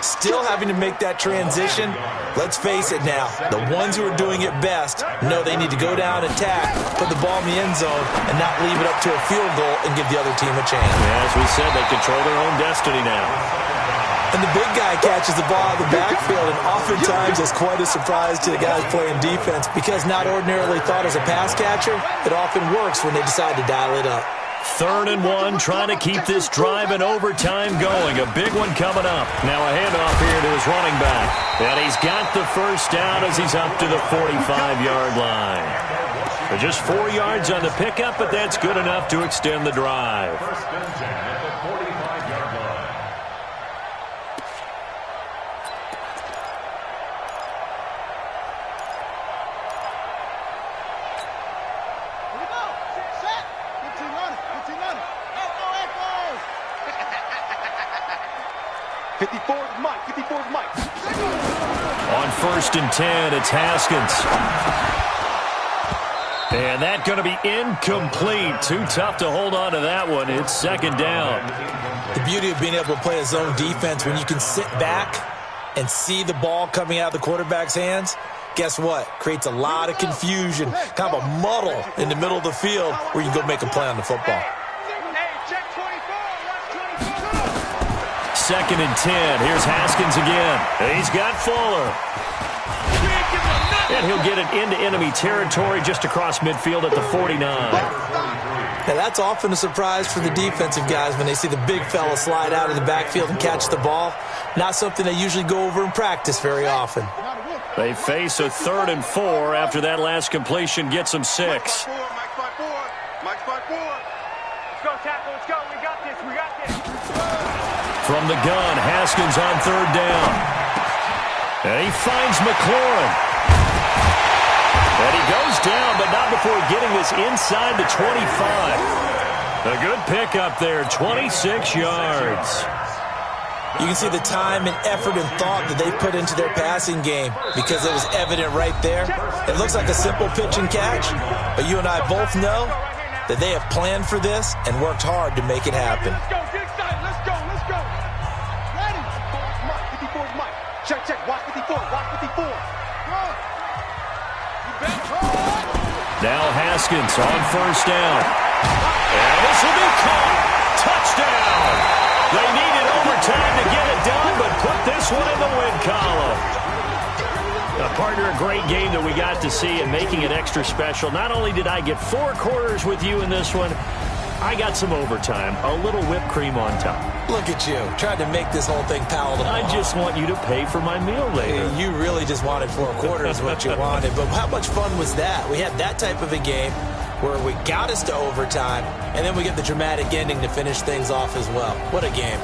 Still having to make that transition. Let's face it now, the ones who are doing it best know they need to go down, attack, put the ball in the end zone, and not leave it up to a field goal and give the other team a chance. Yeah, as we said, they control their own destiny now. And the big guy catches the ball out of the backfield, and oftentimes is quite a surprise to the guys playing defense, because not ordinarily thought as a pass catcher, it often works when they decide to dial it up. 3rd and 1, trying to keep this drive in overtime going. A big one coming up. Now a handoff here to his running back. And he's got the first down as he's up to the 45-yard line. But just 4 yards on the pickup, but that's good enough to extend the drive. 1st and 10 at the 45-yard line. Here we go. Set. 15 running. 15 running. Echo, echoes. 54 is Mike. 54 is Mike. On 1st and 10, it's Haskins. And that's going to be incomplete. Too tough to hold on to that one. It's 2nd down. The beauty of being able to play a zone defense, when you can sit back and see the ball coming out of the quarterback's hands, guess what? Creates a lot of confusion, kind of a muddle in the middle of the field where you can go make a play on the football. Hey, check 24. Watch 24. 2nd and 10. Here's Haskins again. And he's got Fuller. And he'll get it into enemy territory just across midfield at the 49. Now, that's often a surprise for the defensive guys when they see the big fella slide out of the backfield and catch the ball. Not something they usually go over in practice very often. They face a 3rd and 4 after that last completion gets them 6. Mike's by four. Mike's by four. Let's go, tackle. Let's go. We got this. We got this. From the gun, Haskins on 3rd down. And he finds McLaurin. And he goes down, but not before getting this inside the 25. A good pickup there, 26 yards. You can see the time and effort and thought that they put into their passing game, because it was evident right there. It looks like a simple pitch and catch, but you and I both know that they have planned for this and worked hard to make it happen. Let's go. Get excited. Let's go. Let's go. Ready. 54 is Mike. 54 is Mike. Check, check. Watch 54. Watch 54. Run. Now Haskins on first down. And this will be caught. Touchdown. They needed overtime to get it done, but put this one in the win column. Partner, a great game that we got to see, and making it extra special. Not only did I get 4 quarters with you in this one, I got some overtime, a little whipped cream on top. Look at you, trying to make this whole thing palatable. I just want you to pay for my meal later. You really just wanted 4 quarters what you wanted, but how much fun was that? We had that type of a game where we got us to overtime, and then we get the dramatic ending to finish things off as well. What a game.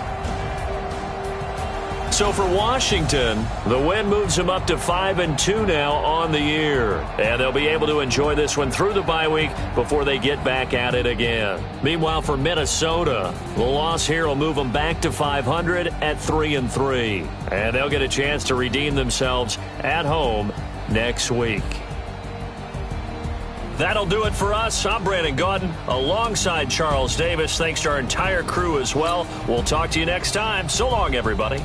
So for Washington, the win moves them up to 5-2 now on the year. And they'll be able to enjoy this one through the bye week before they get back at it again. Meanwhile, for Minnesota, the loss here will move them back to 500 at 3-3. And they'll get a chance to redeem themselves at home next week. That'll do it for us. I'm Brandon Gaudin alongside Charles Davis. Thanks to our entire crew as well. We'll talk to you next time. So long, everybody.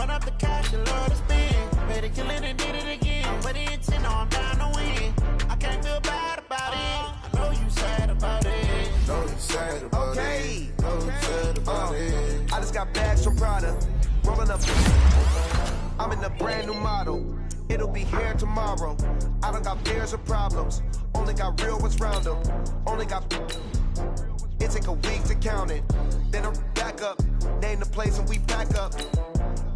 run up the cash and love to spend. Made a killing and did it again. But the intent, no, I'm down to win. I can't feel bad about it. I know you sad about it. Know you sad about it. Know you sad about it. I just got bags from Prada. Rolling up. I'm in a brand new model. It'll be here tomorrow. I don't got fears or problems. Only got real ones round them. Only got. It take a week to count it. Then I'm back up. Name the place and we pack up.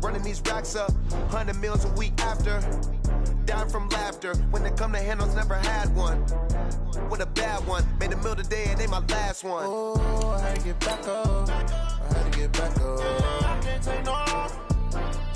Running these racks up. 100 meals a week after. Down from laughter. When they come to handles, never had one. With a bad one. Made a meal today and ain't my last one. Oh, I had to get back up. I had to get back up. I can't take no loss.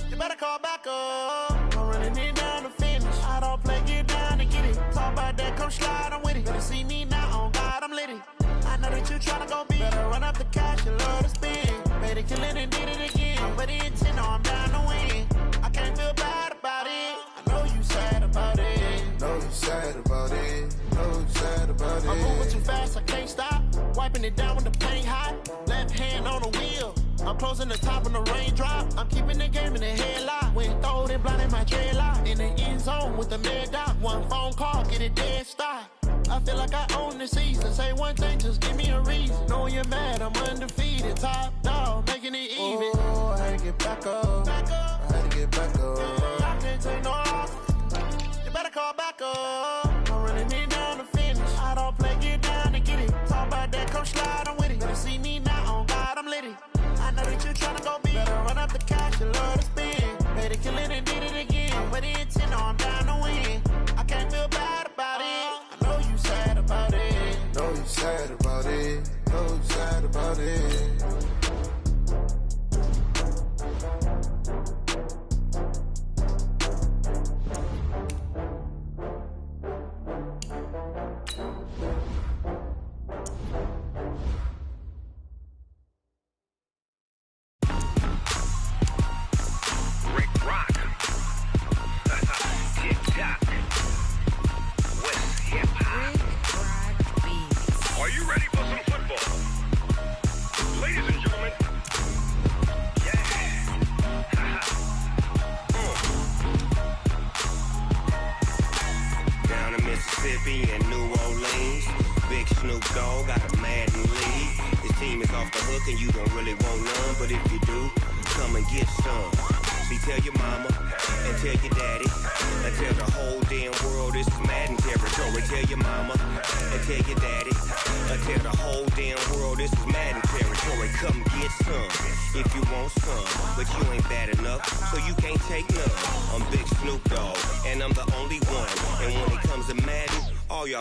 You better call back up. I'm running it down to finish. I don't play, get down and get it. Talk about that, come slide, I'm with it. Better see me now, on God, I'm litty. I know that you tryna go big. Better run up the cash and love to spend. Made a killing and did it again. But the intent, no, I'm down to win. I can't feel bad about it. I know you sad about it. Know you sad about it. Know you sad about it. I'm moving too fast, I can't stop. Wiping it down with the paint hot. Left hand on the wheel. I'm closing the top when the raindrop. I'm keeping the game in the headlock. When throwed and blinded my dreadlock. In the end zone with the mad dot. One phone call, get it dead stop. I feel like I own the season. Say one thing, just give me a reason. Knowing you're mad, I'm undefeated. Top dog, making it even. Oh, I had to get back up. I had to get back up. I can't take no loss. You better call back up. I'm running it down to finish. I don't play, get down and get it. Talk about that, come slide, I'm with it. Better see me now, on God, I'm litty. I know that you tryna go big. Better run up the cash and love to spend. Made a killing and did it again. But the intent, no, I'm down to win. I can't feel bad about it. I know you sad about it. Know you sad about it. Know you sad about it.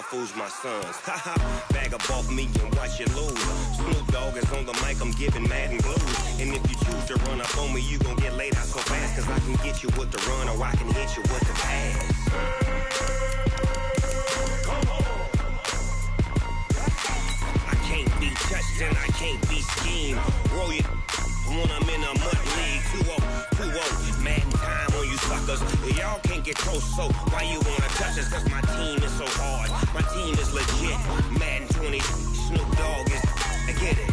Fools my sons. Haha, bag up off me and watch you lose. Snoop Dogg is on the mic, I'm giving Madden blues. And if you choose to run up on me, you gon' get laid out so fast. Cause I can get you with the run or I can hit you with the pass. I can't be touched and I can't be schemed. Roll it when I'm in a mud league. 2-0, Madden time on you suckers. Y'all can't get close, so why you wanna touch us? Cause my team is so hard. My team is legit. Madden 20, Snoop Dogg is. I get it.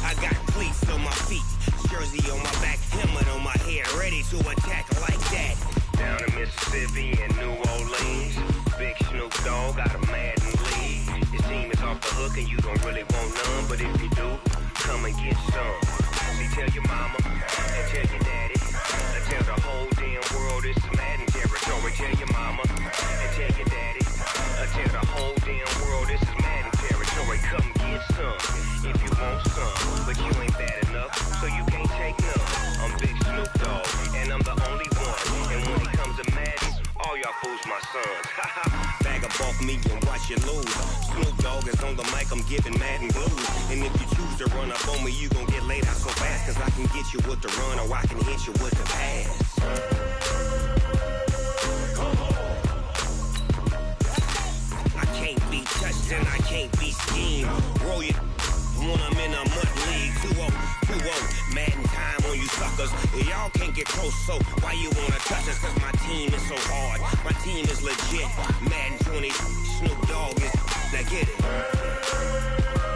I got cleats on my feet, jersey on my back, helmet on my head, ready to attack like that. Down in Mississippi and New Orleans, big Snoop Dogg got a Madden lead. Your team is off the hook and you don't really want none, but if you do, come and get some. See, tell your mama and tell your daddy. Tell the whole damn world this is Madden territory. Tell your mama and tell your daddy. Tell the whole damn world this is Madden territory. Come get some if you want some, but you ain't bad enough, so you can't take none. I'm Big Snoop Dogg, and I'm the only one. And when it comes to Madden, all y'all fools my sons. Bag up off me and watch you lose. Snoop Dogg is on the mic, I'm giving Madden blues. And if you choose to run up on me, you gon' get laid out so fast. Cause I can get you with the run or I can hit you with the pass. I can't be touched and I can't be schemed. Roll it when I'm in a mud league. 2-0, Madden time on you suckers. Y'all can't get close, so why you wanna touch us? Cause my team is so hard. My team is legit. Madden 20, Snoop Dogg is. Now get it.